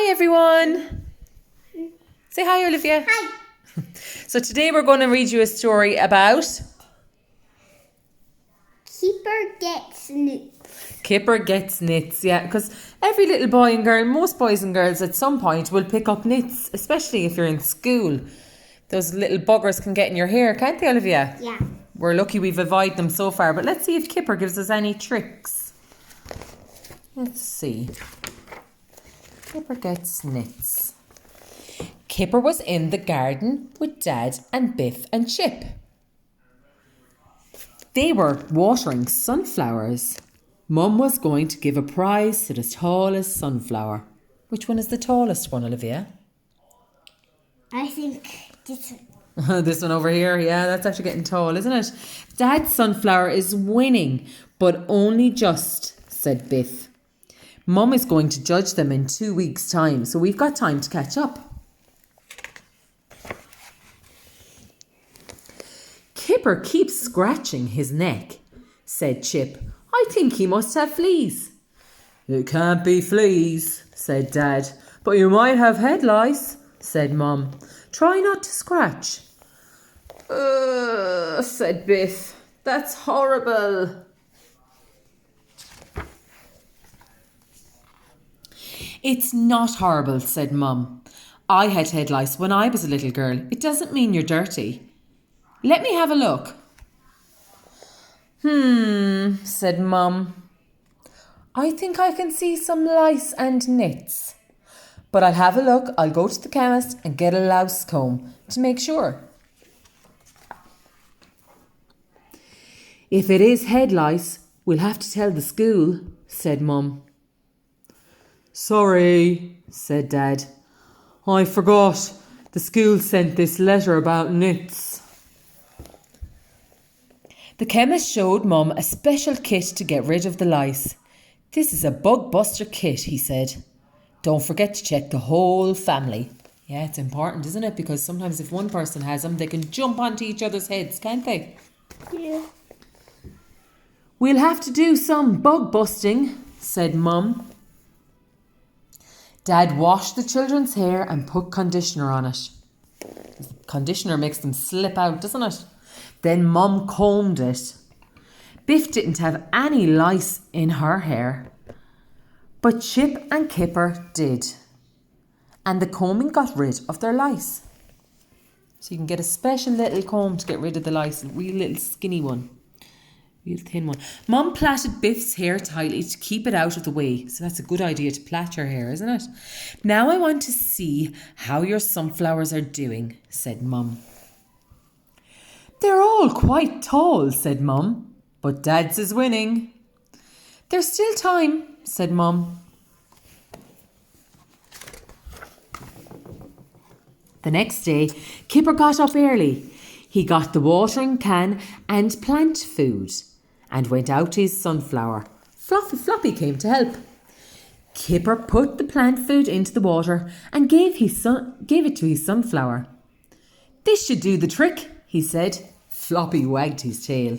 Hi everyone. Say hi, Olivia. Hi. So today we're going to read you a story about Kipper gets Nits. Kipper gets nits. Yeah, because every little boy and girl, most boys and girls at some point will pick up nits, especially if you're in school. Those little buggers can get in your hair, can't they, Olivia? Yeah. We're lucky we've avoided them so far, but let's see if Kipper gives us any tricks. Let's see. Kipper gets nits. Kipper was in the garden with Dad and Biff and Chip. They were watering sunflowers. Mum was going to give a prize to the tallest sunflower. Which one is the tallest one, Olivia? I think this one. This one over here, yeah, that's actually getting tall, isn't it? Dad's sunflower is winning, but only just, said Biff. Mum is going to judge them in 2 weeks' time, so we've got time to catch up. Kipper keeps scratching his neck, said Chip. I think he must have fleas. It can't be fleas, said Dad. But you might have head lice, said Mum. Try not to scratch. Said Biff. That's horrible. It's not horrible, said Mum. I had head lice when I was a little girl. It doesn't mean you're dirty. Let me have a look. Said Mum. I think I can see some lice and nits. But I'll have a look. I'll go to the chemist and get a louse comb to make sure. If it is head lice, we'll have to tell the school, said Mum. Sorry, said Dad. I forgot. The school sent this letter about nits. The chemist showed Mum a special kit to get rid of the lice. This is a bug buster kit, he said. Don't forget to check the whole family. Yeah, it's important, isn't it? Because sometimes if one person has them, they can jump onto each other's heads, can't they? Yeah. We'll have to do some bug busting, said Mum. Dad washed the children's hair and put conditioner on it. Conditioner makes them slip out, doesn't it? Then Mum combed it. Biff didn't have any lice in her hair, but Chip and Kipper did. And the combing got rid of their lice. So you can get a special little comb to get rid of the lice, a real little skinny one. Real thin one. Mum plaited Biff's hair tightly to keep it out of the way. So that's a good idea to plait your hair, isn't it? Now I want to see how your sunflowers are doing, said Mum. They're all quite tall, said Mum, but Dad's is winning. There's still time, said Mum. The next day, Kipper got up early. He got the watering can and plant food and went out to his sunflower. Floppy came to help. Kipper put the plant food into the water and gave it to his sunflower. This should do the trick, he said. Floppy wagged his tail.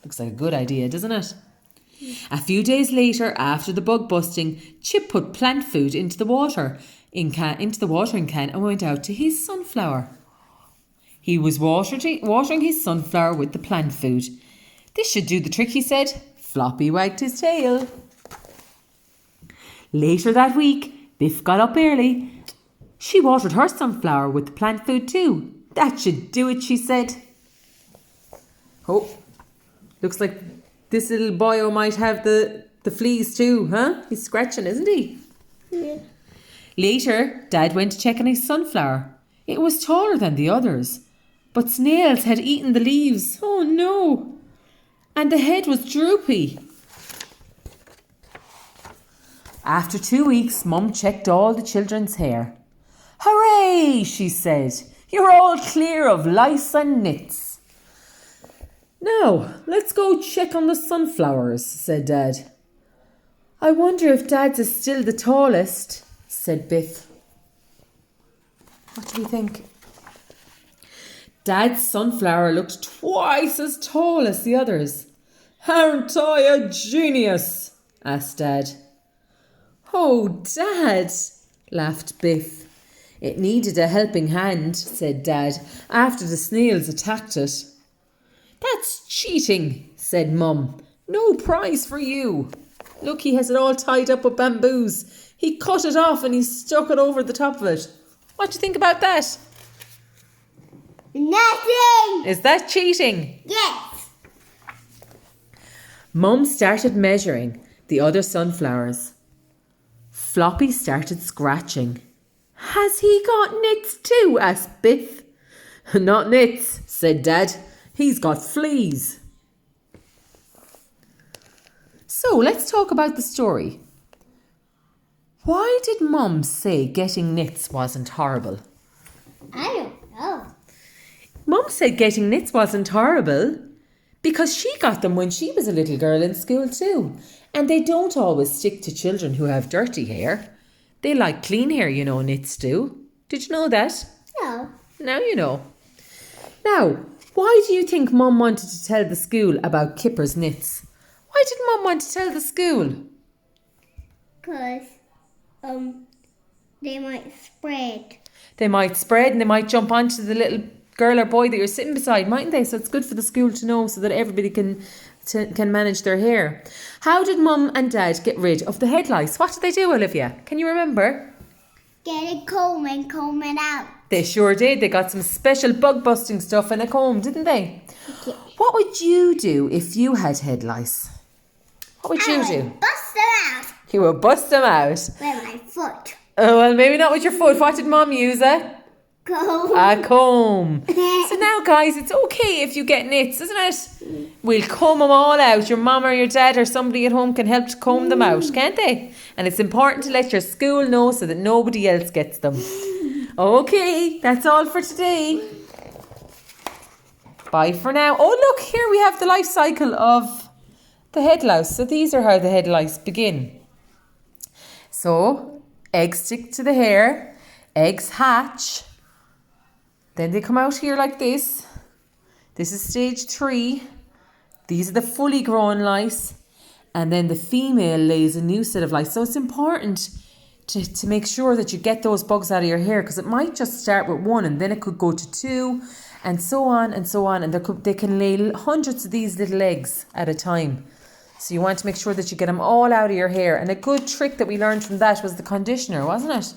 Looks like a good idea, doesn't it? A few days later, after the bug busting, Chip put plant food into the watering can and went out to his sunflower. He was watering his sunflower with the plant food. This should do the trick, he said. Floppy wagged his tail. Later that week, Biff got up early. She watered her sunflower with the plant food too. That should do it, she said. Oh, looks like this little boyo might have the fleas too, huh? He's scratching, isn't he? Yeah. Later, Dad went to check on his sunflower. It was taller than the others, but snails had eaten the leaves. Oh no! And the head was droopy. After 2 weeks, Mum checked all the children's hair. Hooray, she said. You're all clear of lice and nits. Now, let's go check on the sunflowers, said Dad. I wonder if Dad's is still the tallest, said Biff. What do you think? Dad's sunflower looked twice as tall as the others. Aren't I a genius? Asked Dad. Oh, Dad, laughed Biff. It needed a helping hand, said Dad, after the snails attacked it. That's cheating, said Mum. No prize for you. Look, he has it all tied up with bamboos. He cut it off and he stuck it over the top of it. What do you think about that? Nothing. Is that cheating? Yes. Mum started measuring the other sunflowers. Floppy started scratching. Has he got nits too? Asked Biff. Not nits, said Dad. He's got fleas. So let's talk about the story. Why did Mum say getting nits wasn't horrible? I don't know. Mum said getting nits wasn't horrible because she got them when she was a little girl in school too. And they don't always stick to children who have dirty hair. They like clean hair, you know, nits do. Did you know that? No. Now you know. Now, why do you think Mum wanted to tell the school about Kipper's nits? Why did Mum want to tell the school? Because, they might spread. They might spread and they might jump onto the little girl or boy that you're sitting beside, mightn't they? So it's good for the school to know so that everybody can manage their hair. How did Mum and Dad get rid of the head lice? What did they do, Olivia? Can you remember? Get a comb and comb it out. They sure did. They got some special bug busting stuff and a comb, didn't they? Yeah. What would you do if you had head lice? What would you do? Bust them out You would bust them out. with my foot. Oh, well, maybe not with your foot. What did Mum use? Comb. A comb. So now, guys, it's okay if you get nits, isn't it? We'll comb them all out. Your mum or your dad or somebody at home can help to comb them out, can't they? And it's important to let your school know so that nobody else gets them. Okay, that's all for today. Bye for now. Oh, look, here we have the life cycle of the head lice. So these are how the head lice begin. So, eggs stick to the hair, eggs hatch. Then they come out here like this. This is stage 3. These are the fully grown lice. And then the female lays a new set of lice. So it's important to make sure that you get those bugs out of your hair because it might just start with 1 and then it could go to 2 and so on and so on. And they can lay hundreds of these little eggs at a time. So you want to make sure that you get them all out of your hair. And a good trick that we learned from that was the conditioner, wasn't it?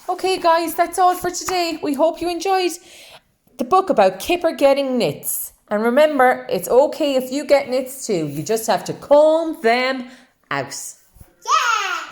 Okay, guys, that's all for today. We hope you enjoyed the book about Kipper getting nits. And remember, it's okay if you get nits too. You just have to comb them out. Yeah!